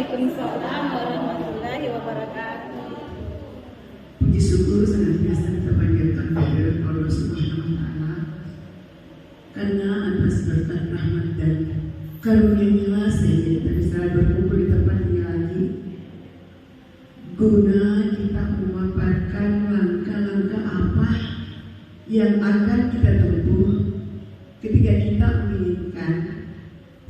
Waalaikumsalam warahmatullahi wabarakatuh. Puji syukur senantiasa kita panjatkan kehadirat Allah Subhanahu wa Ta'ala, karena atas berkat rahmat dan karunia-Nya sehingga kita bisa berkumpul di tempat ini lagi, guna kita memaparkan langkah-langkah apa yang akan kita tempuh ketika kita menginginkan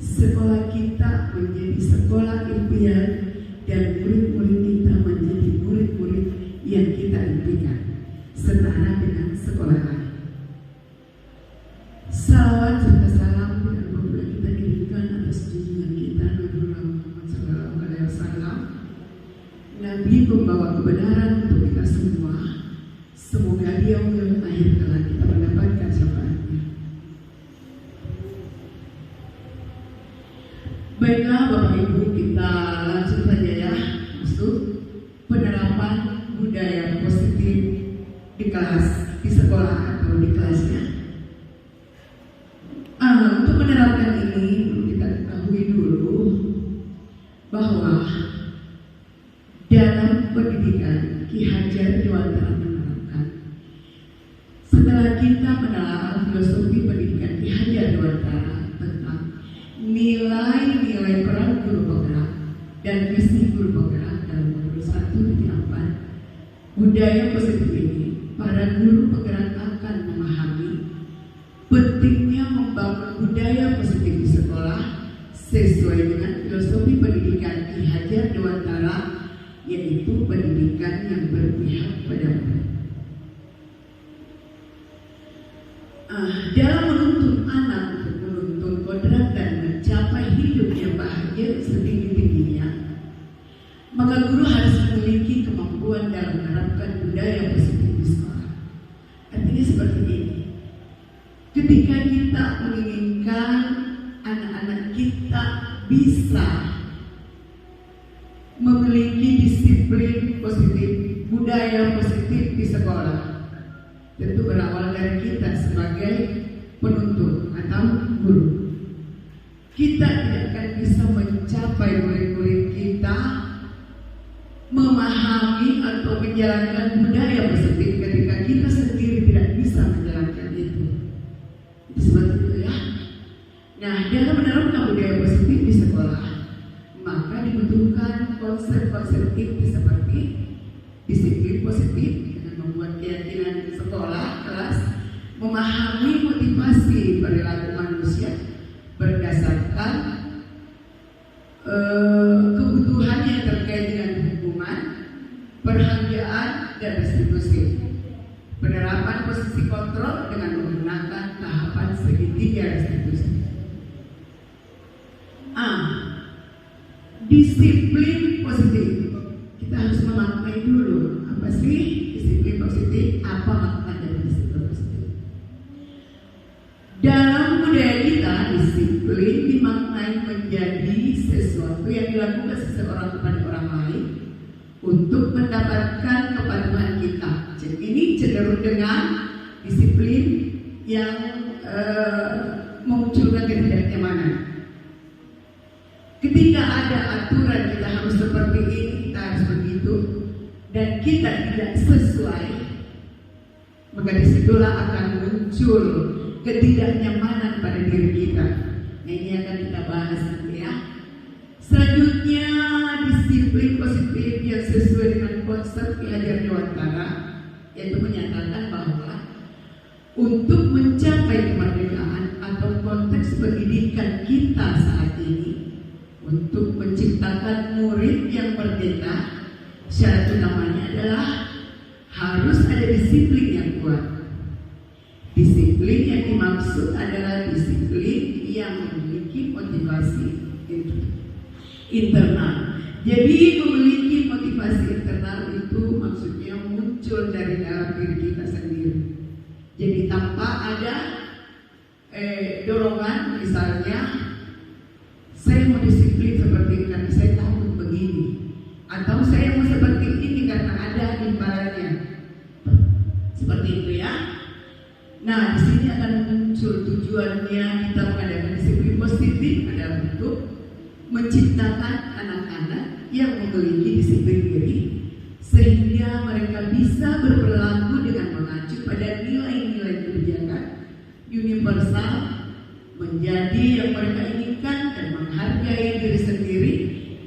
sekolah kita menjadi sekolah impian dan murid-murid kita menjadi murid-murid yang kita impikan setara dengan sekolah lain. Salawat serta salam dan apabila kita diberikan atas junjungan kita Nabi Muhammad SAW, Nabi membawa kebenaran untuk kita semua. Semoga dia yang akhir kelak kita mendapatkan syafaatnya. Baiklah Bapak Ibu, kita langsung saja ya masuk penerapan budaya positif di kelas, di sekolah atau di kelasnya. Untuk menerapkan ini kita ketahui dulu bahwa dalam pendidikan Ki Hajar Dewantara menerapkan, setelah kita menelaah filosofi pendidikan Ki Hajar Dewantara tentang nilai-nilai peran guru penggerak dan visi guru penggerak dalam modul 1.4 budaya positif ini, para guru penggerak akan memahami pentingnya membangun budaya positif di sekolah sesuai dengan filosofi pendidikan Ki Hajar Dewantara, yaitu pendidikan yang berpihak pada murid. Dalam menuntun anak untuk menuntun kodrat dan mencapai hidup yang bahagia setinggi-tingginya, maka guru harus memiliki kemampuan dalam menerapkan budaya positif di sekolah. Artinya seperti ini: ketika kita menginginkan anak-anak kita bisa memiliki disiplin positif, budaya positif di sekolah, tentu berawal dari kita sebagai penuntun atau guru. Kita tidak akan bisa mencapai murid-murid kita memahami atau menjalankan budaya positif ketika kita sendiri tidak bisa menjalankan itu. Itu seperti itu ya. Nah, dalam menerapkan budaya positif di sekolah, maka dibutuhkan konsep-konsep inti seperti disiplin positif dengan membuat keyakinan di sekolah, kelas, memahami motivasi perilaku manusia berdasarkan kebutuhan yang terkait dengan hukuman, perhargaan, dan restitusi. Penerapan posisi kontrol dengan menggunakan tahapan segitiga restitusi. Disiplin positif. Kita harus memaknai dulu apa sih disiplin positif, apa makna dari disiplin positif. Dalam budaya kita, disiplin dimaknai menjadi sesuatu yang dilakukan seseorang kepada orang lain untuk mendapatkan kepatuhan kita. Jadi ini cenderung dengan disiplin yang memunculkan ketidaknyamanan. Ketika ada aturan kita harus seperti ini, kita harus begitu, dan kita tidak sesuai, maka disitulah akan muncul ketidaknyamanan pada diri kita. Nah, ini akan kita bahas nanti ya. Selanjutnya, disiplin positif yang sesuai dengan konsep Ki Hajar Dewantara, yaitu menyatakan bahwa untuk mencapai kemerdekaan atau konteks pendidikan kita saat ini, untuk menciptakan murid yang merdeka, syarat utamanya adalah harus ada disiplin yang kuat. Disiplin yang dimaksud adalah disiplin yang memiliki motivasi internal. Jadi memiliki motivasi internal itu maksudnya muncul dari dalam diri kita sendiri. Jadi tanpa ada dorongan, misalnya saya mau disiplin seperti ini karena saya takut begini, atau saya mau seperti ini karena ada imbalannya. Seperti itu ya. Nah, di sini akan muncul tujuannya kita mengadakan disiplin positif adalah untuk menciptakan anak-anak yang memiliki disiplin diri sehingga mereka bisa berperilaku dengan mengacu pada nilai-nilai kebijakan universal, menjadi yang mereka inginkan dan menghargai diri sendiri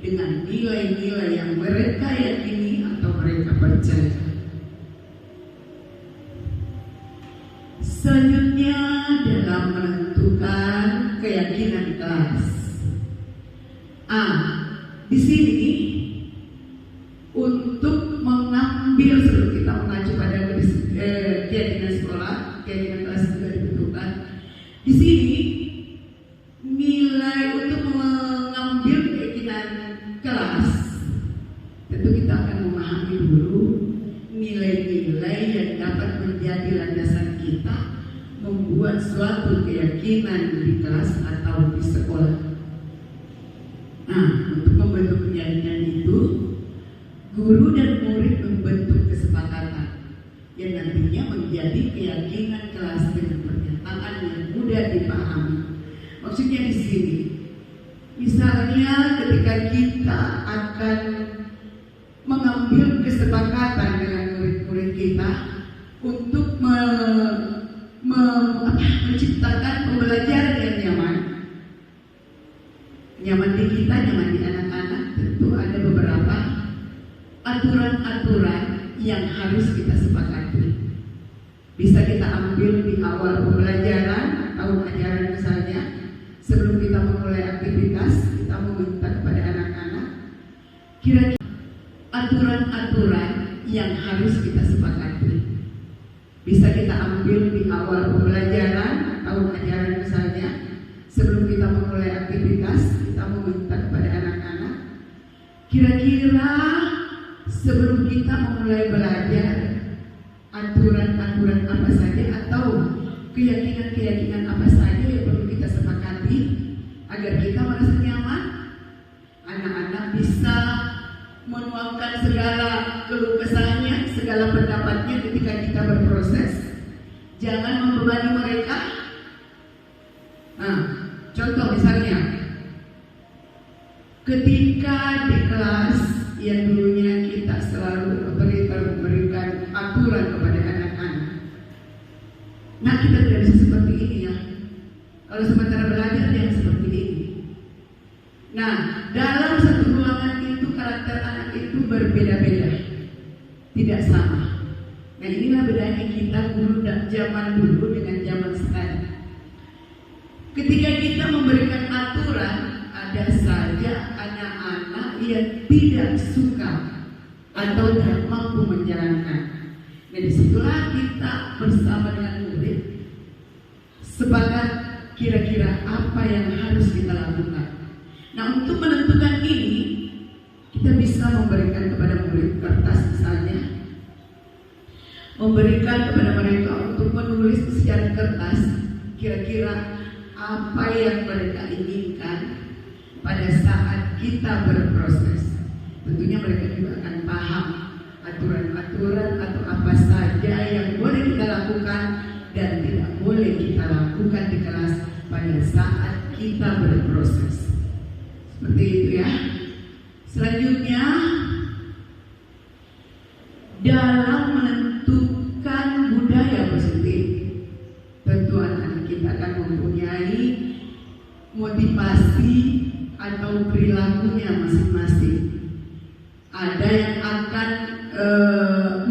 dengan nilai-nilai yang mereka yakini atau mereka percaya. Selanjutnya dalam menentukan keyakinan kelas. Di sini untuk mengambil sebelum kita mengacu pada keyakinan sekolah, keyakinan kelas juga ditentukan. Di sini nilai untuk mengambil keyakinan kelas, tentu kita akan memahami dulu nilai-nilai yang dapat menjadi landasan kita membuat suatu keyakinan di kelas atau di sekolah. Untuk membentuk keyakinan itu, guru dan murid membentuk kesepakatan yang nantinya menjadi keyakinan kelas dengan pernyataan yang mudah dipahami. Maksudnya di sini, misalnya ketika kita akan mengambil kesepakatan dengan murid-murid kita untuk menciptakan pembelajaran yang nyaman di kita, nyaman di anak-anak, tentu ada beberapa aturan-aturan yang harus kita sepakati. Bisa kita ambil di awal pembelajaran atau ajaran misalnya, sebelum kita memulai aktivitas, kita meminta kepada anak-anak kira-kira aturan-aturan yang harus kita sepakati. Bisa kita ambil di awal pembelajaran atau ajaran misalnya, sebelum kita memulai aktivitas, kita meminta kepada anak-anak kira-kira sebelum kita memulai belajar, aturan-aturan apa saja atau keyakinan-keyakinan apa saja yang perlu kita sepakati agar kita merasa nyaman. Anak-anak bisa menuangkan segala keluh kesahnya, segala pendapatnya ketika kita berproses. Jangan membebani mereka. Contoh misalnya, ketika di kelas yang dulunya kita selalu memberikan aturan kepada anak-anak, kita tidak bisa seperti ini ya. Kalau sementara belajar yang seperti ini. Dalam satu ruangan itu karakter anak itu berbeda-beda, tidak sama. Inilah bedanya kita guru dan zaman dulu dengan zaman sekarang. Ketika kita memberikan aturan, ada saja anak-anak yang tidak suka atau tidak mampu menjalankan. Disitulah kita bersama dengan murid sepakat kira-kira apa yang harus kita lakukan. Untuk menentukan ini, kita bisa memberikan kepada murid kertas misalnya, memberikan kepada mereka untuk menulis secara kertas kira-kira apa yang mereka inginkan pada saat kita berproses. Tentunya mereka juga akan paham aturan-aturan atau apa saja yang boleh kita lakukan dan tidak boleh kita lakukan di kelas pada saat kita berproses. Seperti itu ya. Selanjutnya, dalam menentukan budaya positif, tentu anak kita akan mempunyai motivasi atau perilakunya masing-masing. Ada yang akan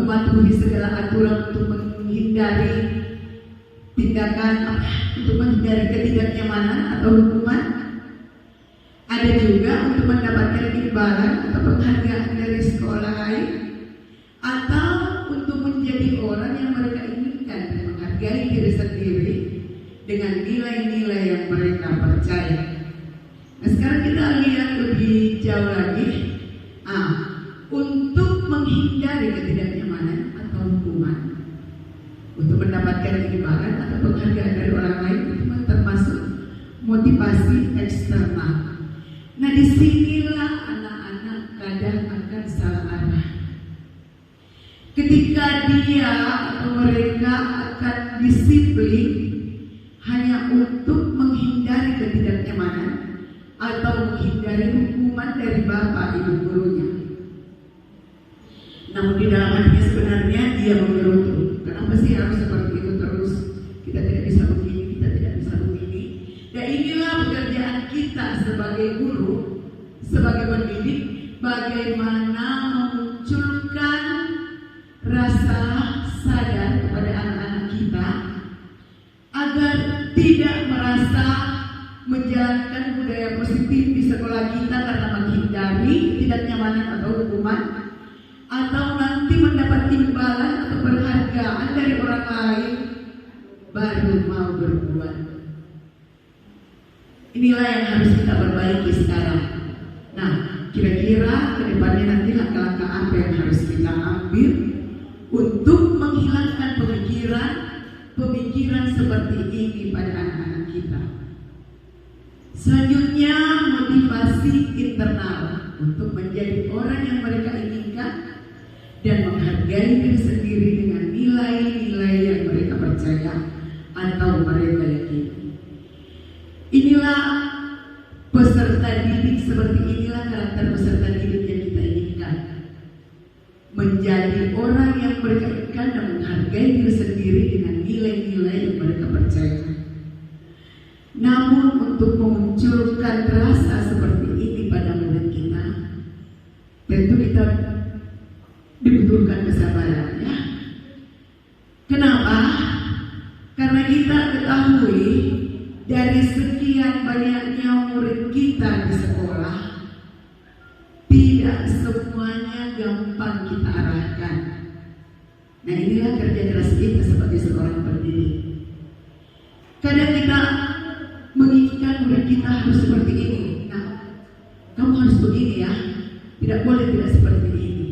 mematuhi segala aturan untuk menghindari tindakan, untuk menghindari ketidaknyamanan atau hukuman. Ada juga untuk mendapatkan imbalan atau penghargaan dari sekolah lain, atau untuk menjadi orang yang mereka inginkan dan menghargai diri sendiri dengan nilai-nilai yang mereka percaya. Sekarang kita lihat lebih jauh lagi. Untuk menghindari ketidaknyamanan atau hukuman, untuk mendapatkan imbalan atau penghargaan dari orang lain, itu termasuk motivasi eksternal. Disinilah anak-anak kadang akan salah arah. Ketika dia atau mereka akan disiplin hanya untuk menghindari ketidaknyamanan atau menghindari hukuman dari bapak ibu gurunya. Namun di dalam hatinya sebenarnya dia menggerutu. Kenapa sih harus seperti itu terus? Kita tidak bisa begini, kita tidak bisa begini. Dan inilah pekerjaan kita sebagai guru, sebagai pendidik, bagaimana memunculkan rasa sadar kepada anak-anak kita agar tidak merasa menjalankan budaya positif di sekolah kita karena menghindari ketidaknyamanan atau hukuman, atau nanti mendapat imbalan atau penghargaan dari orang lain baru mau berbuat. Inilah yang harus kita perbaiki sekarang. Nah, kira-kira ke depannya nanti langkah-langkah apa yang harus kita ambil untuk menghilangkan pemikiran seperti ini pada anak-anak kita. Selanjutnya, motivasi internal untuk menjadi orang yang mereka inginkan dan menghargai diri sendiri dengan nilai-nilai yang mereka percaya atau mereka yakini. Inilah peserta didik, seperti inilah karakter peserta didik yang kita inginkan. Menjadi orang yang mereka inginkan dan menghargai diri sendiri dengan nilai-nilai yang mereka percaya. Namun untuk memunculkan rasa seperti ini pada murid kita, tentu kita dibutuhkan kesabaran, ya. Kenapa? Karena kita ketahui dari sekian banyaknya murid kita di sekolah, tidak semuanya gampang kita arahkan. Nah, inilah kerja keras kita sebagai seorang pendidik. Kadang kita menginginkan murid kita harus seperti ini. Nah, kamu harus begini ya, tidak boleh tidak seperti ini.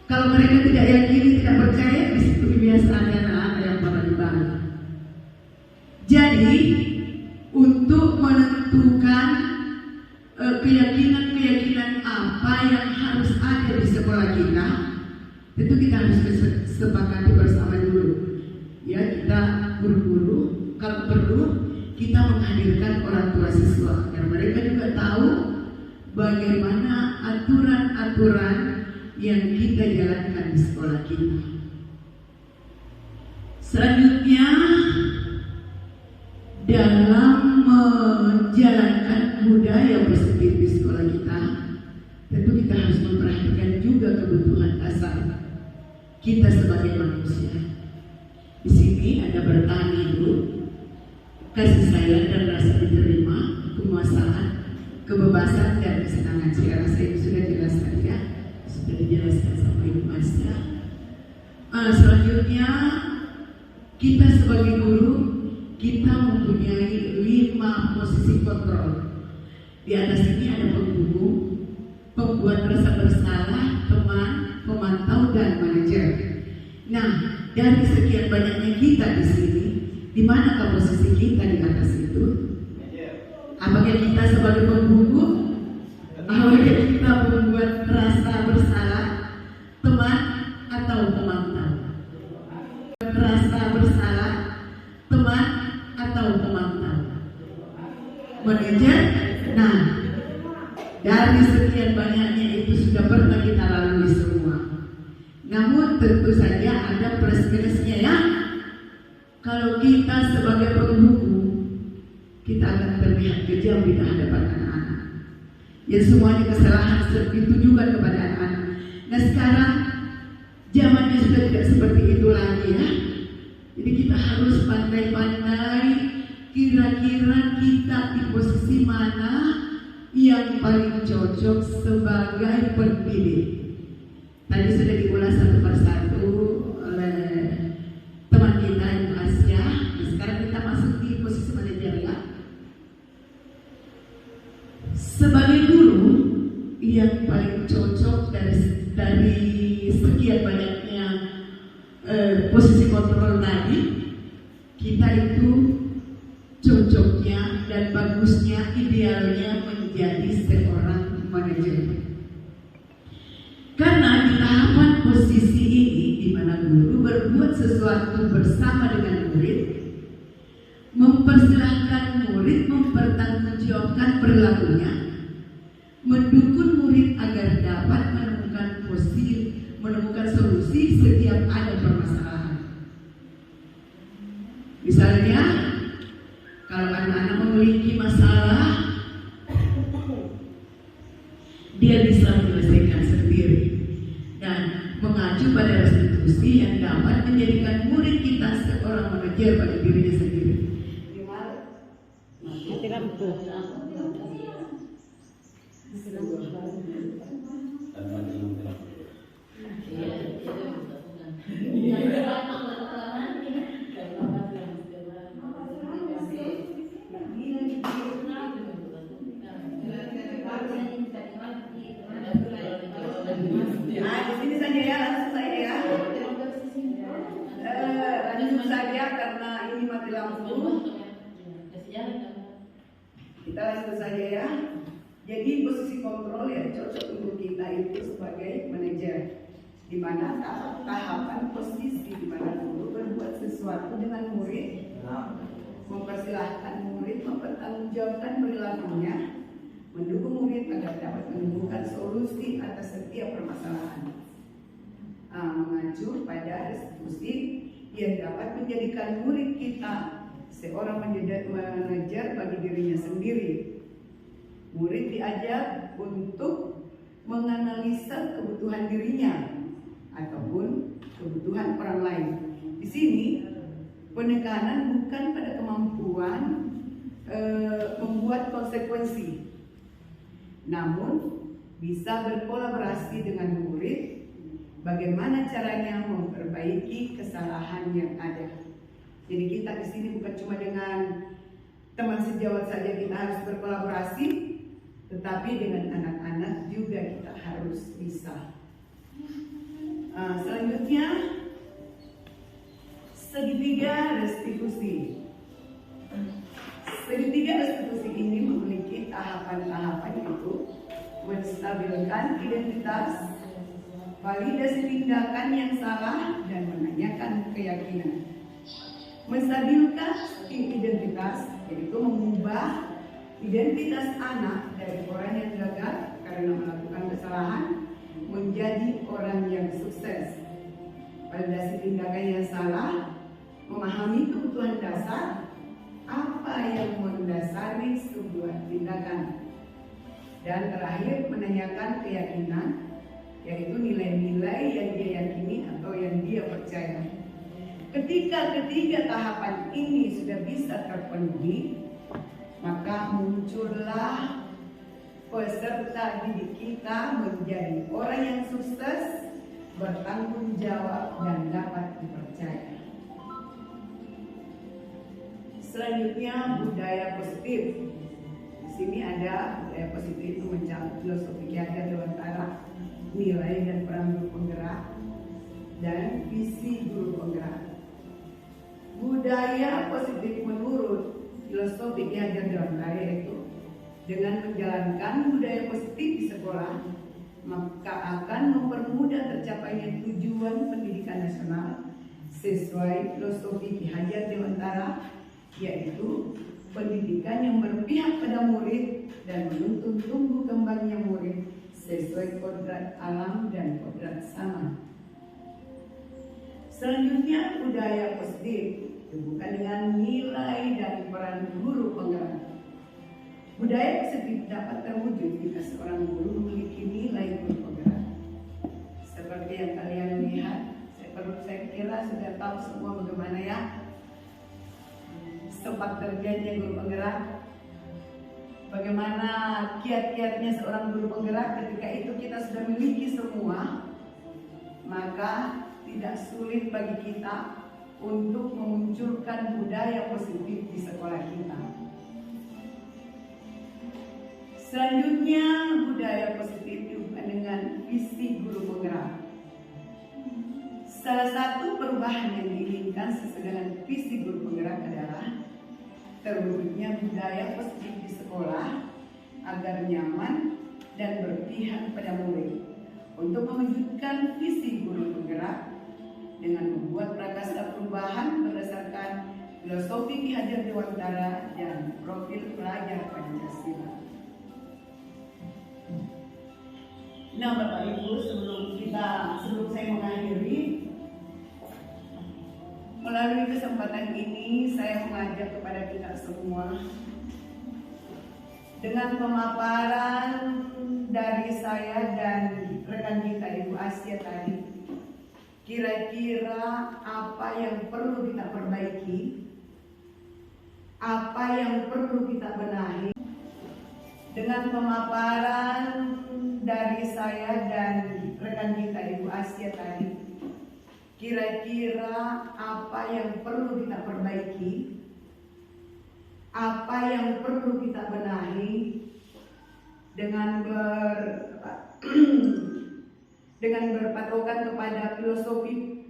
Kalau mereka tidak yakini, tidak percaya, di situ kebiasaan anak-anak yang pada dibalik. Jadi untuk menentukan keyakinan apa yang harus ada di sekolah kita, tentu kita harus sepakati bersama dulu. Ya, kita guru-guru kalau perlu kita menghadirkan orang tua siswa agar mereka juga tahu bagaimana aturan-aturan yang kita jalankan di sekolah kita. Selanjutnya, dalam menjalankan budaya positif di sekolah kita, tentu kita harus memperhatikan juga kebutuhan dasar kita sebagai manusia. Di sini ada bertani dulu, kasih sayang dan rasa diterima, penguasaan, kebebasan dan kesenangan. Saya rasa itu sudah jelas ya, sudah dijelaskan sama Ibu Masya. Selanjutnya, kita sebagai guru, kita mempunyai 5 posisi kontrol. Di atas ini ada penghubung, pembuat rasa bersalah, teman, pemantau, dan manajer. Nah, dari sekian banyaknya kita di sini, di manakah posisi kita di atas itu? Apakah kita sebagai penghubung? Apakah kita membuat rasa bersalah, teman, atau pemantau? Rasa bersalah, teman, atau pemantau? Manajer. Nah, dari sekian banyaknya itu sudah pernah kita lalui semua. Namun tentu saja ada plus-minusnya ya. Kalau kita sebagai penghubung, kita akan terlihat kejam di hadapan anak-anak. Ya, semuanya kesalahan ditujukan kepada anak-anak. Nah, sekarang zamannya sudah tidak seperti itu lagi ya. Jadi kita harus pandai-pandai, kira-kira kita di posisi mana yang paling cocok sebagai pendidik. Tadi sudah diulas satu persatu oleh teman kita Ibu Asya. Sekarang kita masuk di posisi manajer ya. Sebagai guru yang paling cocok dari sekian banyaknya posisi kontrol tadi, kita itu cocoknya dan bagusnya, idealnya menjadi seorang manajer. Karena di tahapan posisi ini, di mana guru berbuat sesuatu bersama dengan murid, mempersilahkan murid mempertanggungjawabkan perilakunya, mendukung murid agar dapat menemukan solusi setiap ada permasalahan. Misalnya, kalau anak-anak memiliki masalah, dia bisa menyelesaikan sendiri dan mengacu pada restitusi yang dapat menjadikan murid kita seorang mengajar bagi dirinya sendiri. Mati lampu. Nah, di sini saja ya, langsung saja ya. Langsung saja karena ini mati lampu. Kita langsung saja ya. Jadi posisi kontrol yang cocok untuk kita itu sebagai manajer, di mana tahapan posisi di mana guru berbuat sesuatu dengan murid, mempersilahkan murid mempertanggungjawabkan perilakunya, mendukung murid agar dapat menemukan solusi atas setiap permasalahan, mengacu pada restitusi yang dapat menjadikan murid kita seorang manajer bagi dirinya sendiri. Murid diajak untuk menganalisa kebutuhan dirinya ataupun kebutuhan orang lain. Di sini penekanan bukan pada kemampuan membuat konsekuensi, namun bisa berkolaborasi dengan murid bagaimana caranya memperbaiki kesalahan yang ada. Jadi kita di sini bukan cuma dengan teman sejawat saja kita harus berkolaborasi, tetapi dengan anak-anak juga kita harus bisa. Selanjutnya, segitiga restitusi. Segitiga restitusi ini memiliki tahapan-tahapan yaitu menstabilkan identitas, validasi tindakan yang salah, dan menanyakan keyakinan. Menstabilkan identitas yaitu mengubah identitas anak dari orang yang gagal karena melakukan kesalahan menjadi orang yang sukses. Validasi tindakan yang salah, memahami kebutuhan dasar, apa yang mendasari sebuah tindakan. Dan terakhir, menanyakan keyakinan, yaitu nilai-nilai yang dia yakini atau yang dia percaya. Ketika ketiga tahapan ini sudah bisa terpenuhi, maka muncullah peserta didik kita menjadi orang yang sukses, bertanggung jawab, dan dapat dipercaya. Selanjutnya, budaya positif. Di sini ada budaya positif itu mencakup filosofi Ki Hajar Dewantara, nilai dan peran guru penggerak, dan visi guru penggerak. Budaya positif menurut filosofi Ki Hajar Dewantara yaitu dengan menjalankan budaya positif di sekolah, maka akan mempermudah tercapainya tujuan pendidikan nasional sesuai filosofi Ki Hajar Dewantara, yaitu pendidikan yang berpihak pada murid dan menuntun tumbuh kembangnya murid sesuai kodrat alam dan kodrat sama. Selanjutnya, budaya positif bukan dengan nilai dan peran guru penggerak. Budaya positif dapat terwujud jika seorang guru memiliki nilai guru penggerak. Seperti yang kalian lihat, saya kira sudah tahu semua bagaimana ya sempat terjadinya guru penggerak. Bagaimana kiat-kiatnya seorang guru penggerak. Ketika itu kita sudah memiliki semua, maka tidak sulit bagi kita untuk memunculkan budaya positif di sekolah kita. Selanjutnya, budaya positif dihubungkan dengan visi guru penggerak. Salah satu perubahan yang diinginkan sesuai dengan visi guru penggerak adalah terwujudnya budaya positif di sekolah agar nyaman dan berpihak pada murid. Untuk mewujudkan visi guru penggerak dengan membuat prakarsa perubahan berdasarkan Filosofi Ki Hajar Dewantara, dan Profil Pelajar Pancasila. Nah, Bapak Ibu, sebelum saya mengakhiri, melalui kesempatan ini saya mengajak kepada kita semua dengan pemaparan dari saya dan rekan kita Ibu Asia tadi, kira-kira apa yang perlu kita perbaiki, apa yang perlu kita benahi. Dengan pemaparan dari saya dan rekan kita Ibu Asia tadi, kira-kira apa yang perlu kita perbaiki, apa yang perlu kita benahi, dengan berpatokan kepada filosofi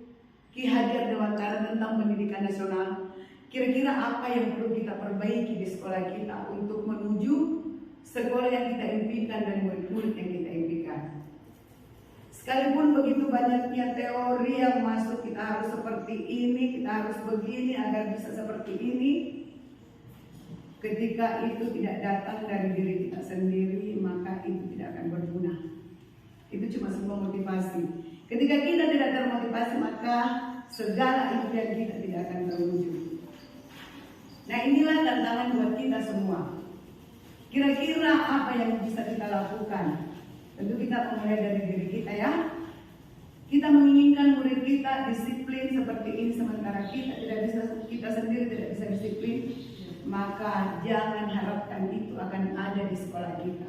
Ki Hajar Dewantara tentang pendidikan nasional. Kira-kira apa yang perlu kita perbaiki di sekolah kita untuk menuju sekolah yang kita impikan dan murid-murid yang kita impikan. Sekalipun begitu banyaknya teori yang masuk, kita harus seperti ini, kita harus begini agar bisa seperti ini. Ketika itu tidak datang dari diri kita sendiri, maka itu tidak akan berguna. Itu cuma sebuah motivasi. Ketika kita tidak termotivasi, maka segala impian kita tidak akan terwujud. Nah, inilah tantangan buat kita semua. Kira-kira apa yang bisa kita lakukan? Tentu kita mulai dari diri kita ya. Kita menginginkan murid kita disiplin seperti ini, sementara kita sendiri tidak bisa disiplin, maka jangan harapkan itu akan ada di sekolah kita.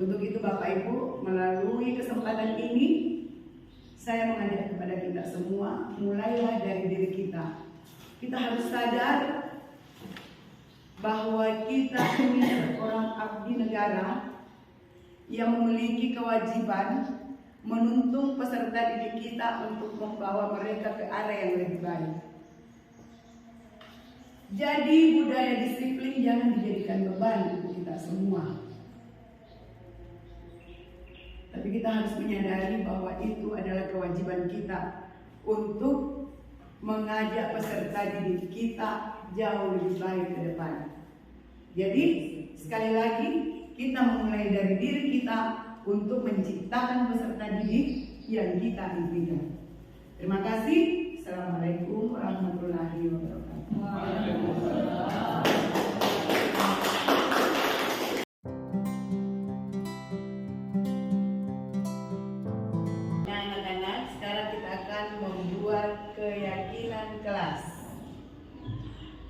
Untuk itu Bapak Ibu, melalui kesempatan ini saya mengajak kepada kita semua, mulailah dari diri kita. Kita harus sadar bahwa kita ini seorang abdi negara yang memiliki kewajiban menuntun peserta didik kita untuk membawa mereka ke arah yang lebih baik. Jadi budaya disiplin jangan dijadikan beban untuk kita semua. Tapi kita harus menyadari bahwa itu adalah kewajiban kita untuk mengajak peserta didik kita jauh lebih baik ke depan. Jadi sekali lagi kita memulai dari diri kita untuk menciptakan peserta didik yang kita impikan. Terima kasih. Assalamualaikum warahmatullahi wabarakatuh. Nah, anak-anak, sekarang kita akan membuat keyakinan kelas.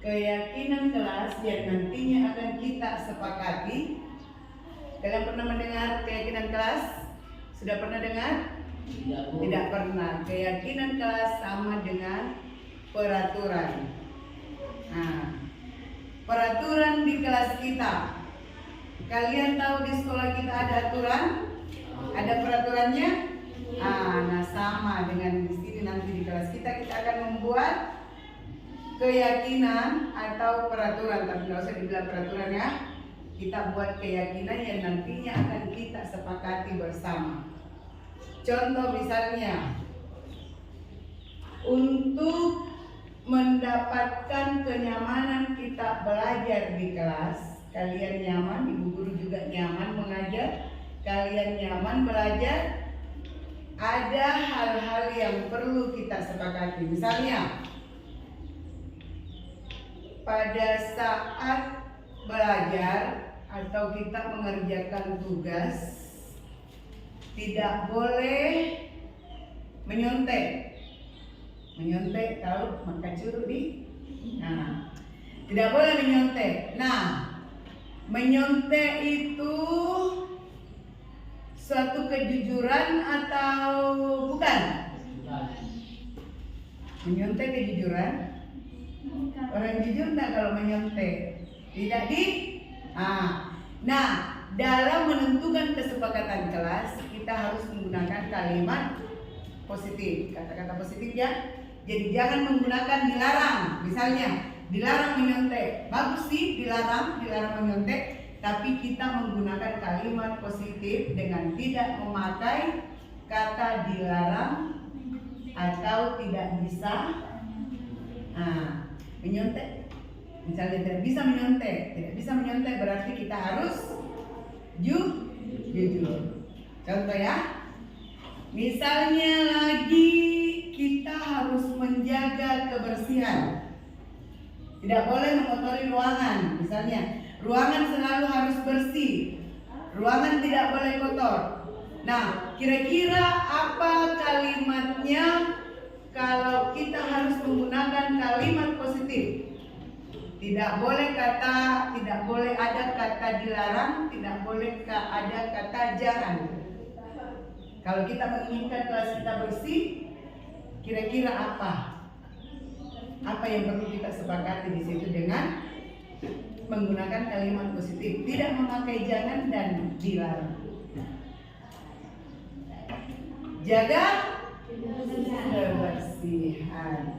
Keyakinan kelas yang nantinya akan kita sepakati. Kalian pernah mendengar keyakinan kelas? Sudah pernah dengar? Tidak pernah. Keyakinan kelas sama dengan peraturan. Nah, peraturan di kelas kita. Kalian tahu di sekolah kita ada aturan? Ada peraturannya? Nah, sama dengan di sini nanti di kelas kita akan membuat keyakinan atau peraturan. Tapi nggak usah dibilang peraturan ya. Kita buat keyakinan yang nantinya akan kita sepakati bersama. Contoh misalnya, untuk mendapatkan kenyamanan kita belajar di kelas, kalian nyaman, ibu guru juga nyaman mengajar, kalian nyaman belajar, ada hal-hal yang perlu kita sepakati. Misalnya, pada saat belajar atau kita mengerjakan tugas, tidak boleh menyontek. Menyontek, tahu makan curug di? Nah, tidak boleh menyontek. Nah, menyontek itu suatu kejujuran atau bukan? Menyontek kejujuran? Orang jujur enggak kalau menyontek? Tidak di? Nah, dalam menentukan kesepakatan kelas, kita harus menggunakan kalimat positif, kata-kata positif ya. Jadi jangan menggunakan dilarang. Misalnya, dilarang menyontek. Bagus sih dilarang menyontek, tapi kita menggunakan kalimat positif dengan tidak memakai kata dilarang atau tidak bisa. menyontek. Misalnya tidak bisa menyontek berarti kita harus jujur. Contoh ya, misalnya lagi kita harus menjaga kebersihan, tidak boleh mengotori ruangan. Misalnya, ruangan selalu harus bersih, ruangan tidak boleh kotor. Nah, kira-kira apa kalimatnya kalau kita harus menggunakan kalimat positif? Tidak boleh ada kata dilarang, tidak boleh ada kata jangan. Kalau kita menginginkan kelas kita bersih, kira-kira apa? Apa yang perlu kita sepakati di situ dengan menggunakan kalimat positif, tidak memakai jangan dan dilarang. Jaga kebersihan.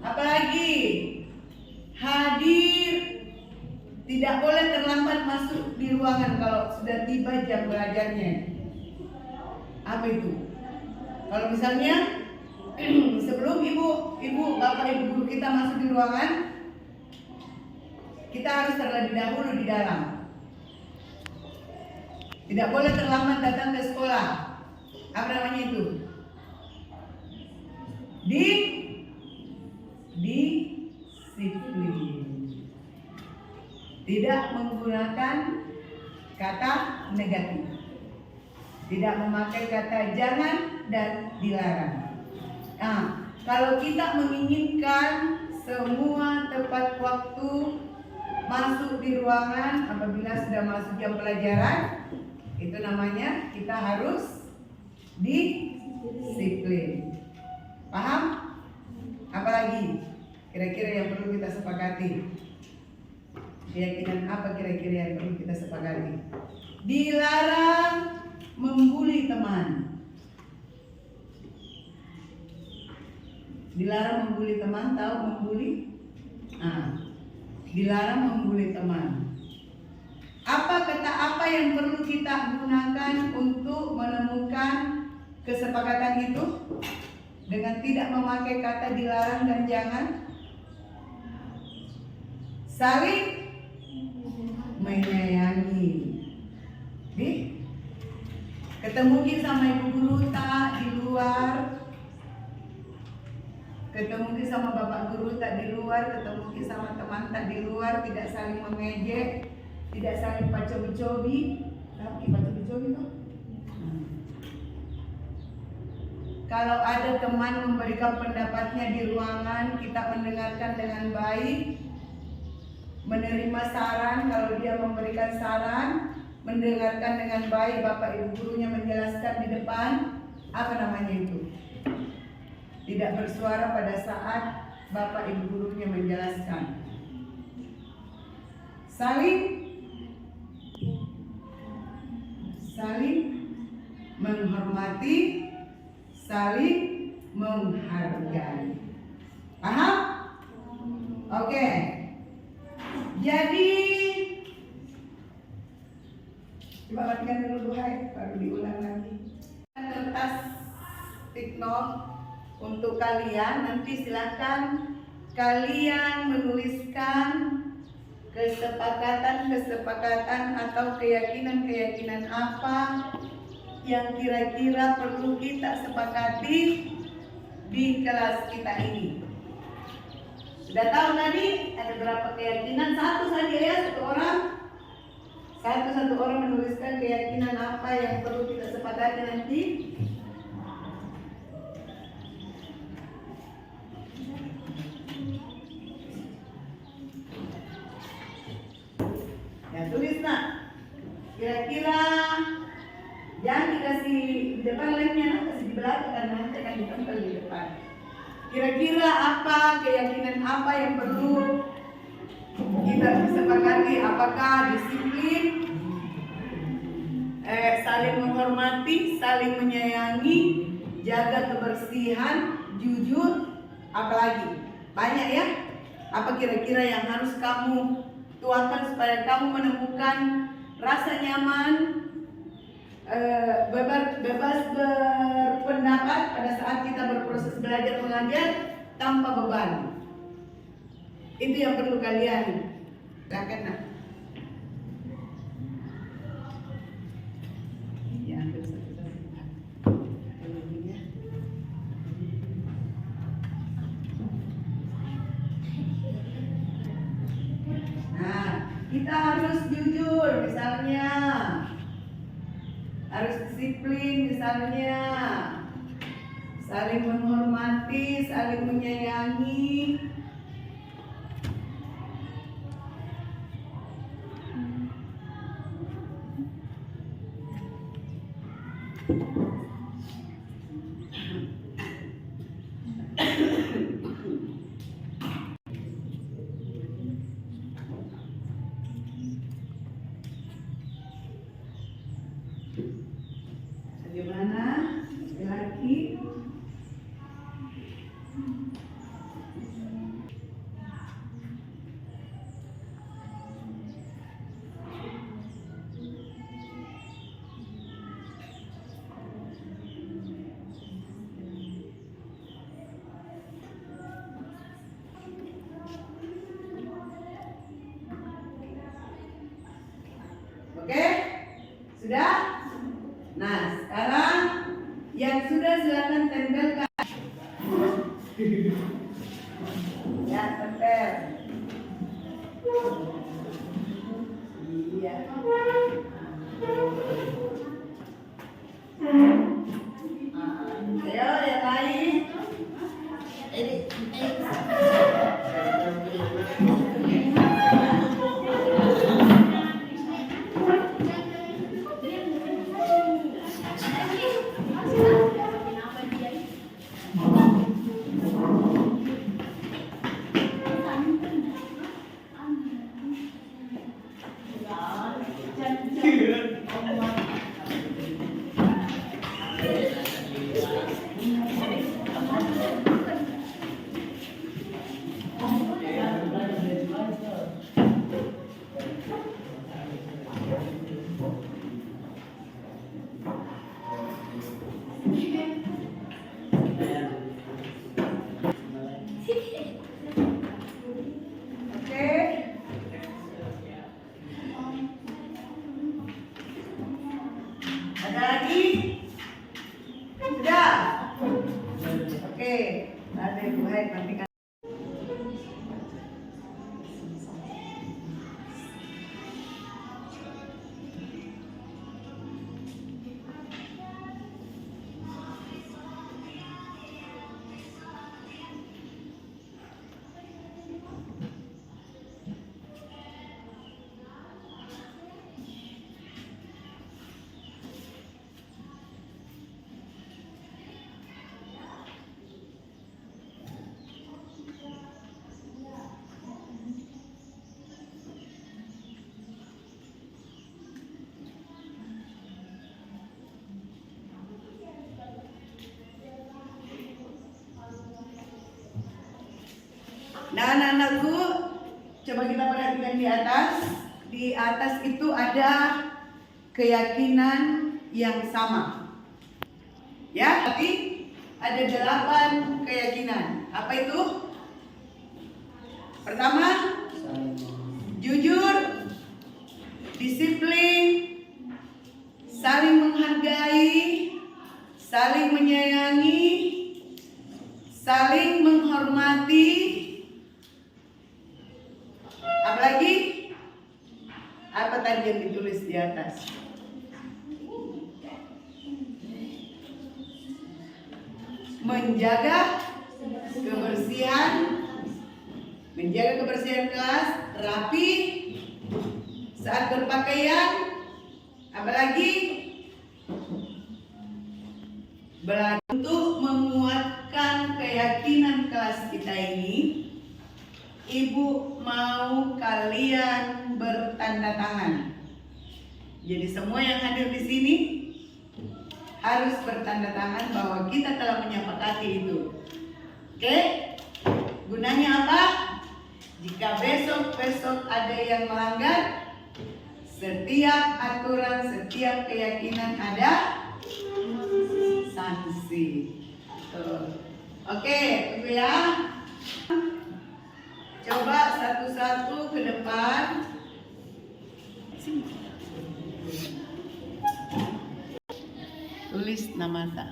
Apalagi hadir, tidak boleh terlambat masuk di ruangan kalau sudah tiba jam belajarnya. Apa itu? Kalau misalnya sebelum bapak ibu guru kita masuk di ruangan, kita harus terlebih dahulu di dalam. Tidak boleh terlambat datang ke sekolah. Apa namanya itu? Disiplin. Tidak menggunakan kata negatif. Tidak memakai kata jangan dan dilarang. Nah, kalau kita menginginkan semua tepat waktu masuk di ruangan apabila sudah masuk jam pelajaran, itu namanya kita harus disiplin. Paham? Apalagi kira-kira yang perlu kita sepakati? Keyakinan apa kira-kira yang perlu kita sepakati? Dilarang membuli teman. Dilarang membuli teman, tahu membuli? Dilarang membuli teman. Apa yang perlu kita gunakan untuk menemukan kesepakatan itu dengan tidak memakai kata dilarang dan jangan? Saling menyayangi. Ketemu sama ibu guru tak di luar, ketemu sama bapak guru tak di luar, ketemu sama teman tak di luar, tidak saling mengejek, tidak saling pacobi-cobi. Tapi pacobi-cobi tuh. Kalau ada teman memberikan pendapatnya di ruangan, kita mendengarkan dengan baik, menerima saran. Kalau dia memberikan saran, mendengarkan dengan baik. Bapak ibu gurunya menjelaskan di depan, apa namanya itu? Tidak bersuara pada saat bapak ibu gurunya menjelaskan. Saling menghormati, saling menghargai. Paham? Oke. Jadi coba matikan dulu hai, baru diulang lagi. Kertas stick note untuk kalian, nanti silakan kalian menuliskan kesepakatan atau keyakinan apa yang kira-kira perlu kita sepakati di kelas kita ini. Sudah tahu tadi ada berapa keyakinan? Satu saja ya, satu orang menuliskan keyakinan apa yang perlu kita sepakati nanti. Ya, tulis nak. Kira-kira jangan dikasih di depan lemnya, kasih di belakang karena nanti akan ditempel di depan. Kira-kira apa keyakinan apa yang perlu kita sepakati? Apakah disiplin, saling menghormati, saling menyayangi, jaga kebersihan, jujur, apalagi? Banyak ya. Apa kira-kira yang harus kamu tuangkan supaya kamu menemukan rasa nyaman, bebas berpendapat pada saat kita berproses belajar mengajar, tanpa beban. Itu yang perlu kalian lakukan. Nak. Ya, nah, kita harus jujur misalnya. Harus disiplin misalnya. Saling menghormati, saling menyayangi. Bagaimana? Laki-laki. Oke? Sudah? Nah, sekarang yang sudah silakan tempelkan. Ya, tempel. Iya. Ayo, yang lain. Ada lagi? Sudah? Oke. Ada yang baik nanti kan. Nah, anak-anakku, coba kita perhatikan di atas. Di atas itu ada keyakinan yang sama. Ya, tapi ada 8 keyakinan. Apa itu? Pertama, jujur, disiplin, saling menghargai, saling menyayangi, saling menghormati. Apalagi? Apa tadi yang ditulis di atas? Menjaga kebersihan kelas, rapi saat berpakaian. Apalagi? Untuk menguatkan keyakinan kelas kita ini, Ibu mau kalian bertanda tangan. Jadi semua yang hadir di sini harus bertanda tangan bahwa kita telah menyepakati itu. Oke? Gunanya apa? Jika besok ada yang melanggar, setiap aturan, setiap keyakinan ada sanksi. Oke, tunggu ya. Coba satu-satu ke depan. Tulis nama ta.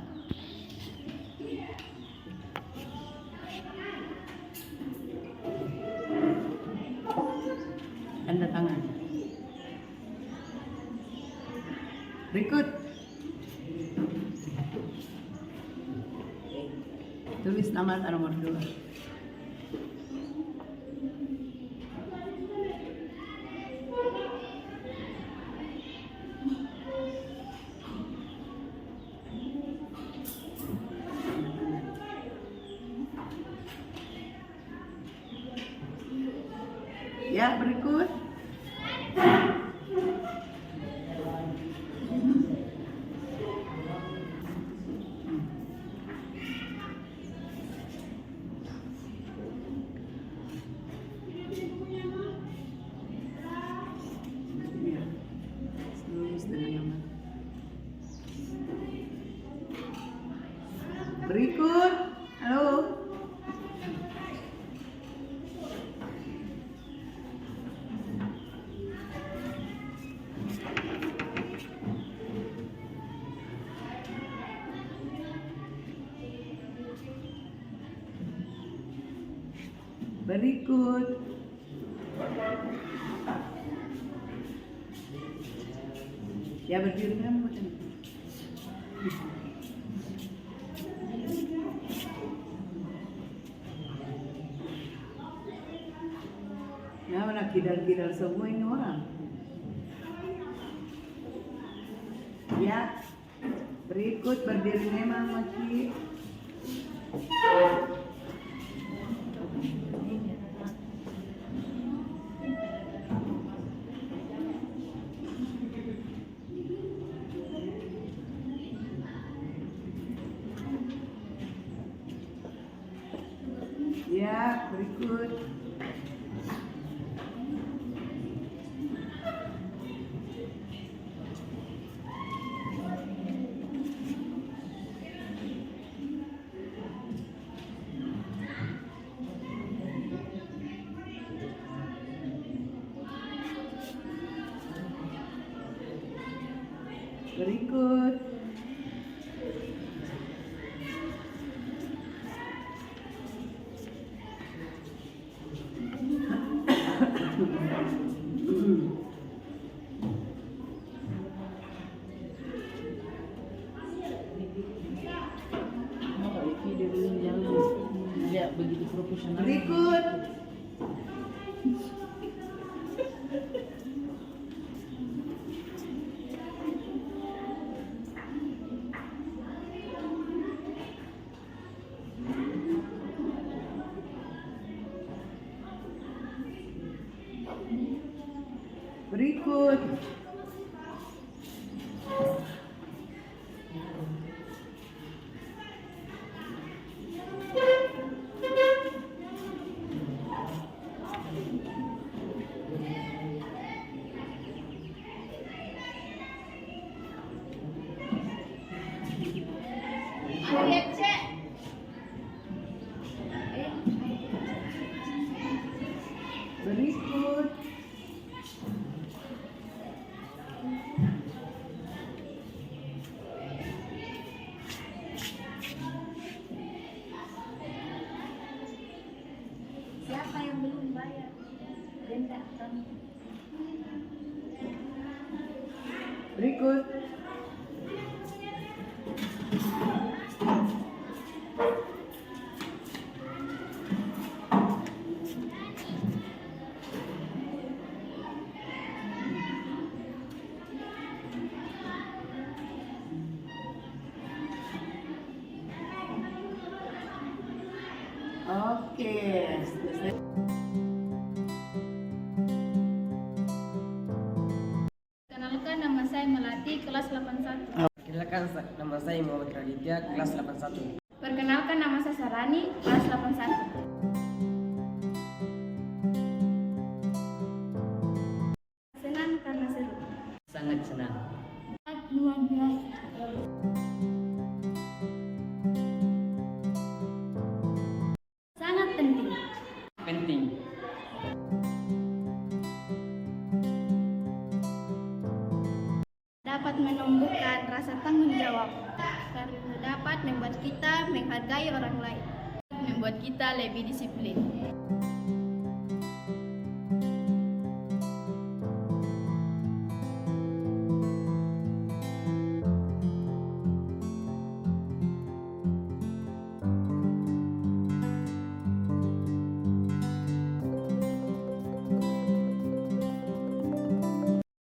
Tanda tangan. Berikut. Tulis nama ta nomor 2. Ya, berikut. Tulis dengan nama. Berikut. Halo. Berikut. Ya, berdiri kan? Ya, mana kidal-kidal semua ini orang. Ya, berikut berdiri memang masih. Ya, berikut. Berikut. Ya, begitu profesional. Berikut. Berikut. Berikut. Siapa yang belum bayar denda kami? Berikut. Oke, selesai. Kenalkan, nama saya Melati, kelas 81. Perkenalkan, nama saya Muhammad Raditya, kelas 81. Perkenalkan, nama saya Sarani, kelas 81. Senang karena seru. Sangat senang. Luar biasa. Sangat penting. penting. Dapat menumbuhkan rasa tanggung jawab karena dapat membuat kita menghargai orang lain, membuat kita lebih disiplin.